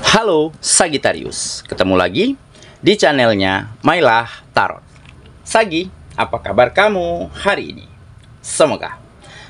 Halo Sagittarius, ketemu lagi di channelnya Mailah Tarot. Sagi, apa kabar kamu hari ini? Semoga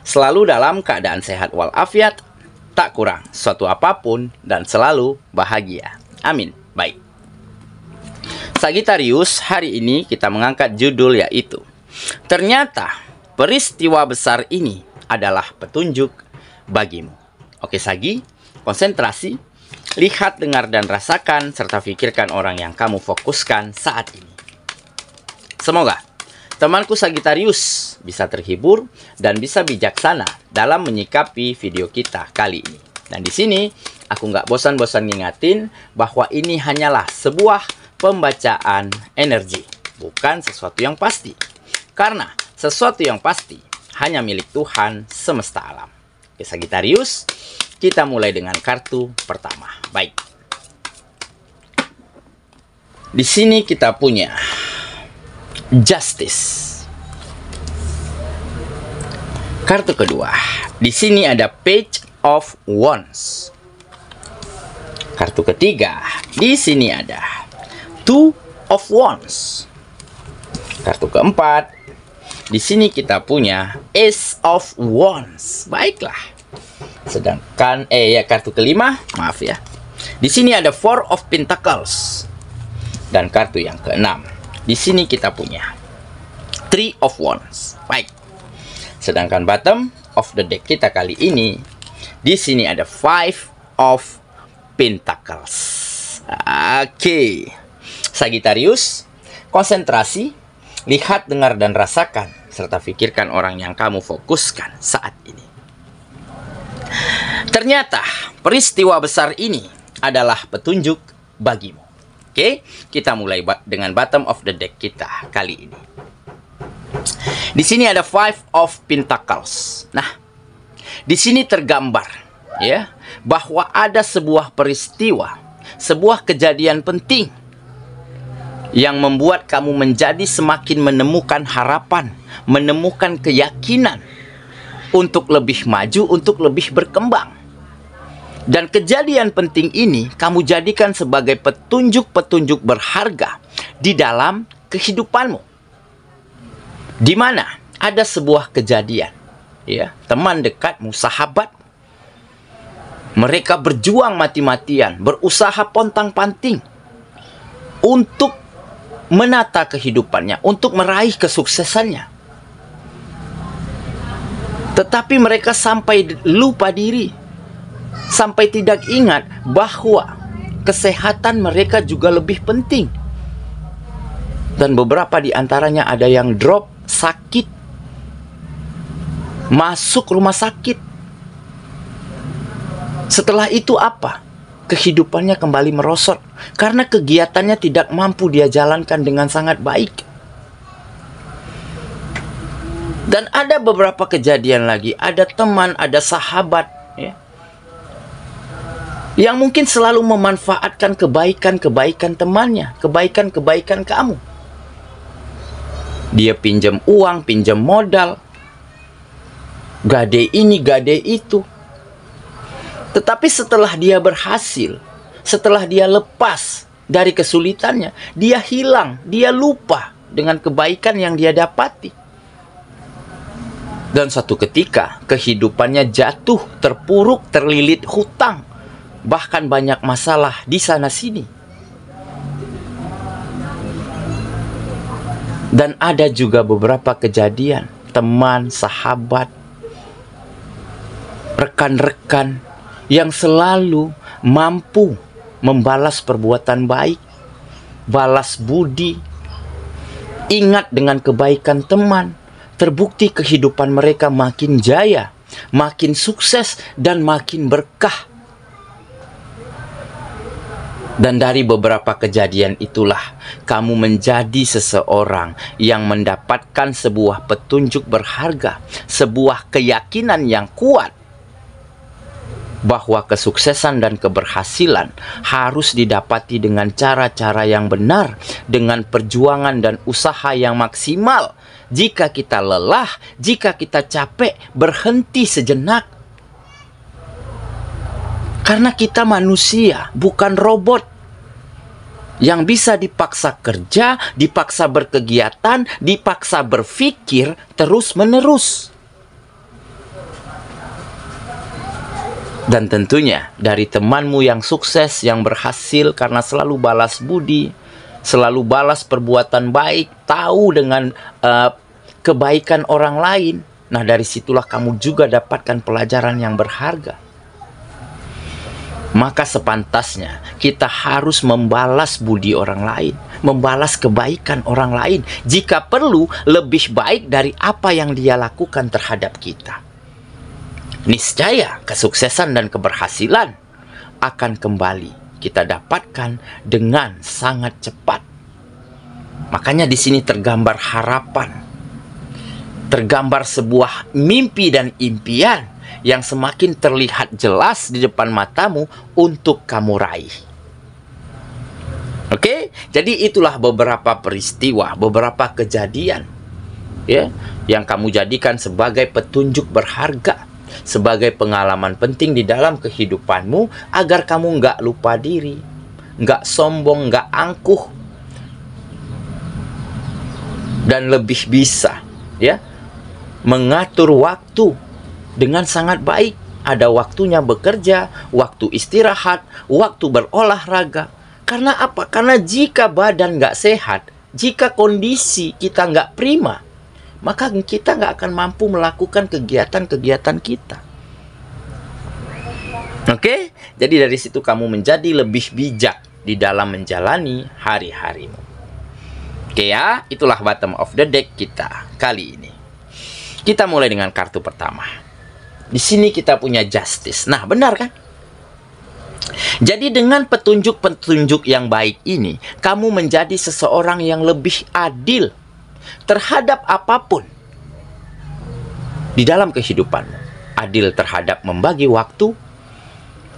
selalu dalam keadaan sehat walafiat, tak kurang suatu apapun, dan selalu bahagia. Amin. Baik, Sagittarius, hari ini kita mengangkat judul yaitu ternyata peristiwa besar ini adalah petunjuk bagimu. Oke Sagi, konsentrasi. Lihat, dengar, dan rasakan, serta pikirkan orang yang kamu fokuskan saat ini. Semoga temanku Sagittarius bisa terhibur dan bisa bijaksana dalam menyikapi video kita kali ini. Dan di sini aku nggak bosan-bosan ngingatin bahwa ini hanyalah sebuah pembacaan energi, bukan sesuatu yang pasti. Karena sesuatu yang pasti hanya milik Tuhan semesta alam. Oke Sagittarius, kita mulai dengan kartu pertama. Baik. Di sini kita punya Justice. Kartu kedua. Di sini ada Page of Wands. Kartu ketiga. Di sini ada Two of Wands. Kartu keempat. Di sini kita punya Ace of Wands. Baiklah. Sedangkan kartu kelima, maaf ya. Di sini ada Four of Pentacles. Dan kartu yang keenam. Di sini kita punya Three of Wands. Baik. Sedangkan bottom of the deck kita kali ini, di sini ada Five of Pentacles. Oke. Sagittarius, konsentrasi, lihat, dengar, dan rasakan, serta pikirkan orang yang kamu fokuskan saat ini. Ternyata peristiwa besar ini adalah petunjuk bagimu. Oke, kita mulai dengan bottom of the deck kita kali ini. Di sini ada Five of Pentacles. Nah, di sini tergambar ya bahwa ada sebuah peristiwa, sebuah kejadian penting yang membuat kamu menjadi semakin menemukan harapan, menemukan keyakinan untuk lebih maju, untuk lebih berkembang. Dan kejadian penting ini kamu jadikan sebagai petunjuk-petunjuk berharga di dalam kehidupanmu. Di mana ada sebuah kejadian, ya, teman dekatmu, sahabat, mereka berjuang mati-matian, berusaha pontang-panting untuk menata kehidupannya, untuk meraih kesuksesannya. Tetapi mereka sampai lupa diri, sampai tidak ingat bahwa kesehatan mereka juga lebih penting. Dan beberapa di antaranya ada yang drop, sakit, masuk rumah sakit. Setelah itu apa? Kehidupannya kembali merosot karena kegiatannya tidak mampu dia jalankan dengan sangat baik. Dan ada beberapa kejadian lagi, ada teman, ada sahabat ya, yang mungkin selalu memanfaatkan kebaikan-kebaikan temannya, kebaikan-kebaikan kamu. Dia pinjam uang, pinjam modal, gade ini, gade itu. Tetapi setelah dia berhasil, setelah dia lepas dari kesulitannya, dia hilang, dia lupa dengan kebaikan yang dia dapati. Dan suatu ketika kehidupannya jatuh, terpuruk, terlilit hutang, bahkan banyak masalah di sana sini. Dan ada juga beberapa kejadian teman, sahabat, rekan-rekan yang selalu mampu membalas perbuatan baik, balas budi, ingat dengan kebaikan teman. Terbukti kehidupan mereka makin jaya, makin sukses, dan makin berkah. Dan dari beberapa kejadian itulah kamu menjadi seseorang yang mendapatkan sebuah petunjuk berharga, sebuah keyakinan yang kuat bahwa kesuksesan dan keberhasilan harus didapati dengan cara-cara yang benar, dengan perjuangan dan usaha yang maksimal. Jika kita lelah, jika kita capek, berhenti sejenak. Karena kita manusia, bukan robot yang bisa dipaksa kerja, dipaksa berkegiatan, dipaksa berpikir terus-menerus. Dan tentunya dari temanmu yang sukses, yang berhasil karena selalu balas budi, selalu balas perbuatan baik, tahu dengan kebaikan orang lain. Nah, dari situlah kamu juga dapatkan pelajaran yang berharga. Maka sepantasnya kita harus membalas budi orang lain, membalas kebaikan orang lain, jika perlu lebih baik dari apa yang dia lakukan terhadap kita. Niscaya kesuksesan dan keberhasilan akan kembali kita dapatkan dengan sangat cepat. Makanya di sini tergambar harapan, tergambar sebuah mimpi dan impian yang semakin terlihat jelas di depan matamu untuk kamu raih. Oke, jadi itulah beberapa peristiwa, beberapa kejadian ya, yang kamu jadikan sebagai petunjuk berharga, sebagai pengalaman penting di dalam kehidupanmu, agar kamu nggak lupa diri, nggak sombong, nggak angkuh, dan lebih bisa ya mengatur waktu dengan sangat baik. Ada waktunya bekerja, waktu istirahat, waktu berolahraga. Karena apa? Karena jika badan nggak sehat, jika kondisi kita nggak prima, maka kita nggak akan mampu melakukan kegiatan-kegiatan kita. Oke? Jadi dari situ kamu menjadi lebih bijak di dalam menjalani hari-harimu. Oke ya, itulah bottom of the deck kita kali ini. Kita mulai dengan kartu pertama. Di sini kita punya justice. Nah, benar kan? Jadi dengan petunjuk-petunjuk yang baik ini, kamu menjadi seseorang yang lebih adil terhadap apapun di dalam kehidupanmu. Adil terhadap membagi waktu,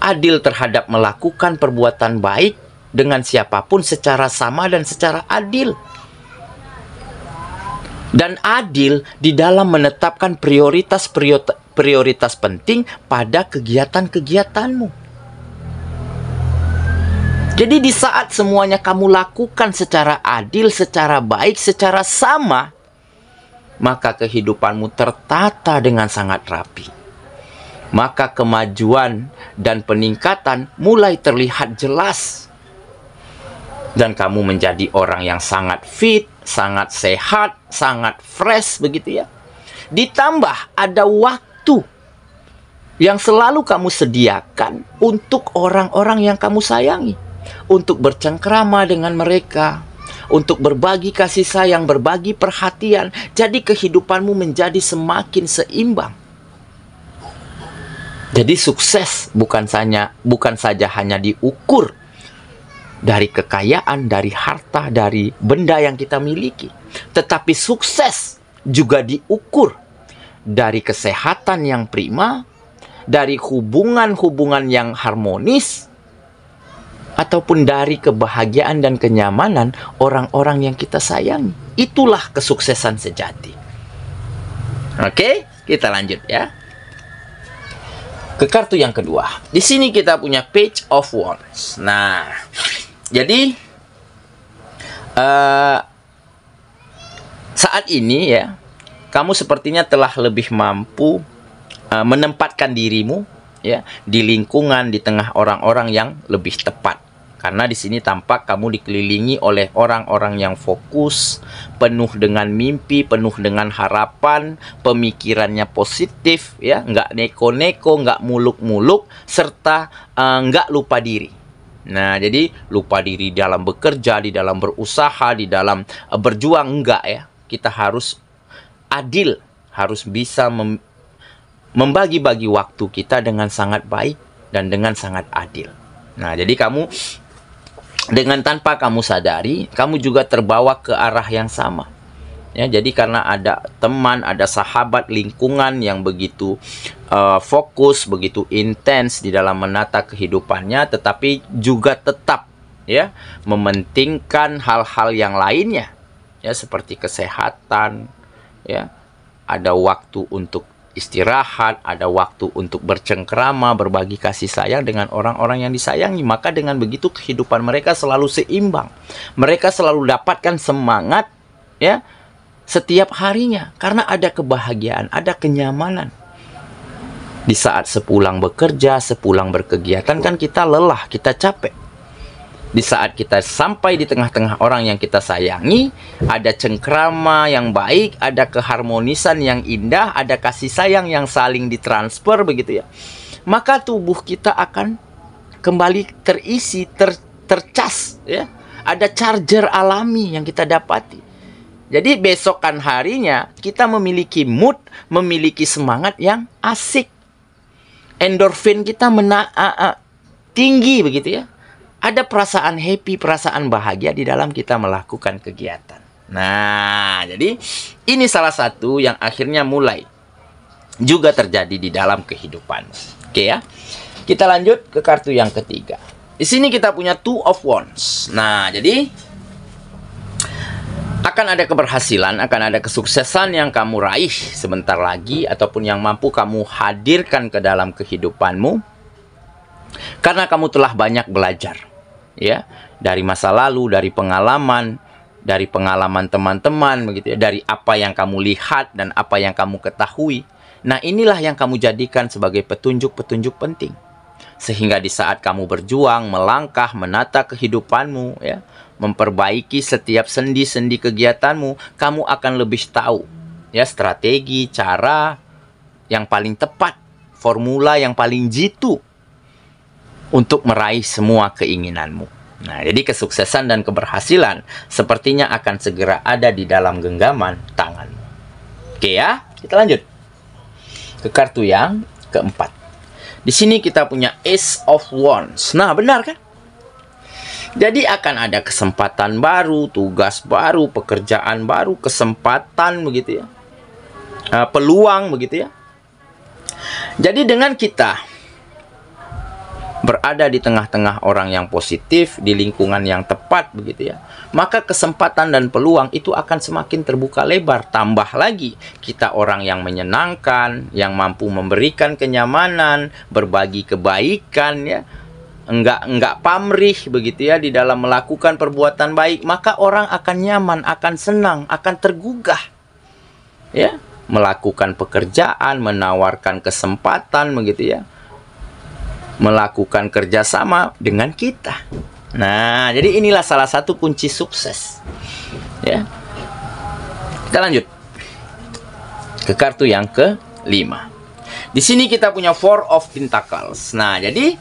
adil terhadap melakukan perbuatan baik dengan siapapun secara sama dan secara adil. Dan adil di dalam menetapkan prioritas penting pada kegiatan-kegiatanmu. Jadi di saat semuanya kamu lakukan secara adil, secara baik, secara sama, maka kehidupanmu tertata dengan sangat rapi. Maka kemajuan dan peningkatan mulai terlihat jelas. Dan kamu menjadi orang yang sangat fit, sangat sehat, sangat fresh begitu ya. Ditambah ada waktu yang selalu kamu sediakan untuk orang-orang yang kamu sayangi. Untuk bercengkrama dengan mereka, untuk berbagi kasih sayang, berbagi perhatian. Jadi kehidupanmu menjadi semakin seimbang. Jadi sukses bukan saja hanya diukur dari kekayaan, dari harta, dari benda yang kita miliki, tetapi sukses juga diukur dari kesehatan yang prima, dari hubungan-hubungan yang harmonis, ataupun dari kebahagiaan dan kenyamanan orang-orang yang kita sayangi. Itulah kesuksesan sejati. Oke, kita lanjut ya. Ke kartu yang kedua. Di sini kita punya Page of Wands. Nah, jadi saat ini ya, kamu sepertinya telah lebih mampu menempatkan dirimu ya di lingkungan, di tengah orang-orang yang lebih tepat. Karena di sini tampak kamu dikelilingi oleh orang-orang yang fokus, penuh dengan mimpi, penuh dengan harapan, pemikirannya positif, ya, nggak neko-neko, nggak muluk-muluk, serta nggak lupa diri. Nah, jadi lupa diri dalam bekerja, di dalam berusaha, di dalam berjuang, enggak ya. Kita harus adil, harus bisa membagi-bagi waktu kita dengan sangat baik dan dengan sangat adil. Nah, jadi kamu dengan tanpa kamu sadari, kamu juga terbawa ke arah yang sama. Ya, jadi karena ada teman, ada sahabat, lingkungan yang begitu fokus, begitu intens di dalam menata kehidupannya, tetapi juga tetap ya mementingkan hal-hal yang lainnya, ya seperti kesehatan, ya ada waktu untuk istirahat, ada waktu untuk bercengkrama, berbagi kasih sayang dengan orang-orang yang disayangi. Maka dengan begitu kehidupan mereka selalu seimbang. Mereka selalu dapatkan semangat ya setiap harinya karena ada kebahagiaan, ada kenyamanan. Di saat sepulang bekerja, sepulang berkegiatan kan kita lelah, kita capek. Di saat kita sampai di tengah-tengah orang yang kita sayangi, ada cengkrama yang baik, ada keharmonisan yang indah, ada kasih sayang yang saling ditransfer begitu ya. Maka tubuh kita akan kembali terisi, tercas ya. Ada charger alami yang kita dapati. Jadi besokan harinya kita memiliki mood, memiliki semangat yang asik. Endorfin kita tinggi begitu ya. Ada perasaan happy, perasaan bahagia di dalam kita melakukan kegiatan. Nah, jadi ini salah satu yang akhirnya mulai juga terjadi di dalam kehidupan. Oke ya. Kita lanjut ke kartu yang ketiga. Di sini kita punya Two of Wands. Nah, jadi akan ada keberhasilan, akan ada kesuksesan yang kamu raih sebentar lagi ataupun yang mampu kamu hadirkan ke dalam kehidupanmu. Karena kamu telah banyak belajar ya, dari masa lalu, dari pengalaman teman-teman begitu ya, dari apa yang kamu lihat dan apa yang kamu ketahui. Nah, inilah yang kamu jadikan sebagai petunjuk-petunjuk penting. Sehingga di saat kamu berjuang, melangkah, menata kehidupanmu ya, memperbaiki setiap sendi-sendi kegiatanmu, kamu akan lebih tahu ya strategi, cara yang paling tepat, formula yang paling jitu untuk meraih semua keinginanmu. Nah, jadi kesuksesan dan keberhasilan sepertinya akan segera ada di dalam genggaman tanganmu. Oke ya, kita lanjut ke kartu yang keempat. Di sini kita punya Ace of Wands. Nah, benar kan? Jadi akan ada kesempatan baru, tugas baru, pekerjaan baru, kesempatan begitu ya. Peluang begitu ya. Jadi dengan kita berada di tengah-tengah orang yang positif, di lingkungan yang tepat begitu ya, maka kesempatan dan peluang itu akan semakin terbuka lebar. Tambah lagi kita orang yang menyenangkan, yang mampu memberikan kenyamanan, berbagi kebaikan ya, enggak pamrih begitu ya di dalam melakukan perbuatan baik, maka orang akan nyaman, akan senang, akan tergugah ya, melakukan pekerjaan, menawarkan kesempatan begitu ya, melakukan kerjasama dengan kita. Nah, jadi inilah salah satu kunci sukses ya. Kita lanjut ke kartu yang kelima. Di sini kita punya Four of Pentacles. Nah, jadi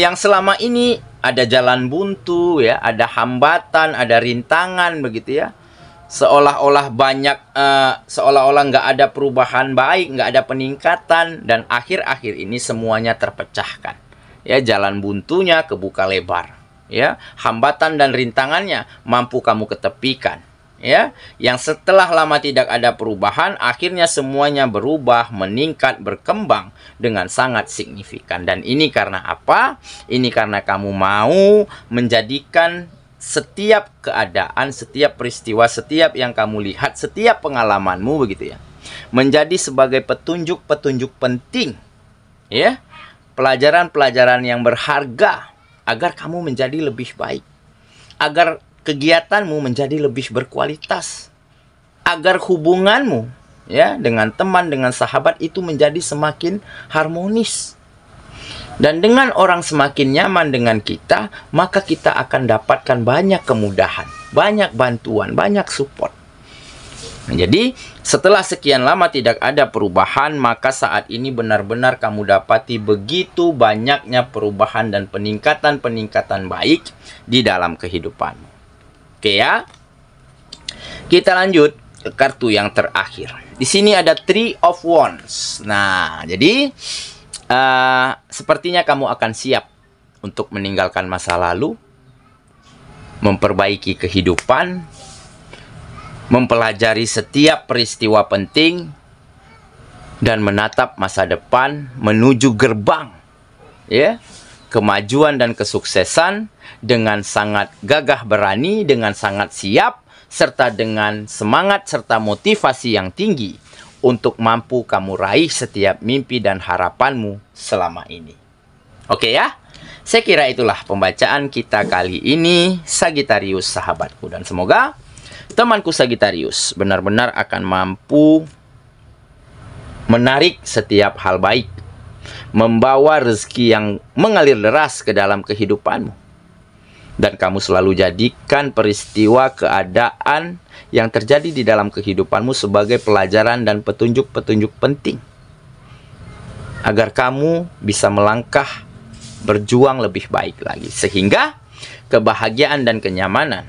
yang selama ini ada jalan buntu ya, ada hambatan, ada rintangan begitu ya. Seolah-olah seolah-olah nggak ada perubahan baik, nggak ada peningkatan, dan akhir-akhir ini semuanya terpecahkan. Ya, jalan buntunya kebuka lebar. Ya, hambatan dan rintangannya mampu kamu ketepikan. Ya, yang setelah lama tidak ada perubahan, akhirnya semuanya berubah, meningkat, berkembang dengan sangat signifikan. Dan ini karena apa? Ini karena kamu mau menjadikan setiap keadaan, setiap peristiwa, setiap yang kamu lihat, setiap pengalamanmu begitu ya, menjadi sebagai petunjuk-petunjuk penting. Ya, pelajaran-pelajaran yang berharga agar kamu menjadi lebih baik, agar kegiatanmu menjadi lebih berkualitas, agar hubunganmu ya dengan teman, dengan sahabat itu menjadi semakin harmonis. Dan dengan orang semakin nyaman dengan kita, maka kita akan dapatkan banyak kemudahan, banyak bantuan, banyak support. Nah, jadi setelah sekian lama tidak ada perubahan, maka saat ini benar-benar kamu dapati begitu banyaknya perubahan dan peningkatan-peningkatan baik di dalam kehidupanmu. Oke ya. Kita lanjut ke kartu yang terakhir. Di sini ada Three of Wands. Nah, jadi sepertinya kamu akan siap untuk meninggalkan masa lalu, memperbaiki kehidupan, mempelajari setiap peristiwa penting, dan menatap masa depan menuju gerbang ya, kemajuan dan kesuksesan dengan sangat gagah berani, dengan sangat siap, serta dengan semangat serta motivasi yang tinggi untuk mampu kamu raih setiap mimpi dan harapanmu selama ini. Oke ya? Saya kira itulah pembacaan kita kali ini, Sagittarius sahabatku. Dan semoga temanku Sagittarius benar-benar akan mampu menarik setiap hal baik, membawa rezeki yang mengalir deras ke dalam kehidupanmu. Dan kamu selalu jadikan peristiwa keadaan yang terjadi di dalam kehidupanmu sebagai pelajaran dan petunjuk-petunjuk penting, agar kamu bisa melangkah berjuang lebih baik lagi, sehingga kebahagiaan dan kenyamanan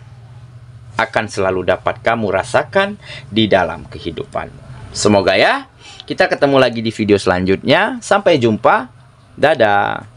akan selalu dapat kamu rasakan di dalam kehidupanmu. Semoga ya, kita ketemu lagi di video selanjutnya. Sampai jumpa. Dadah.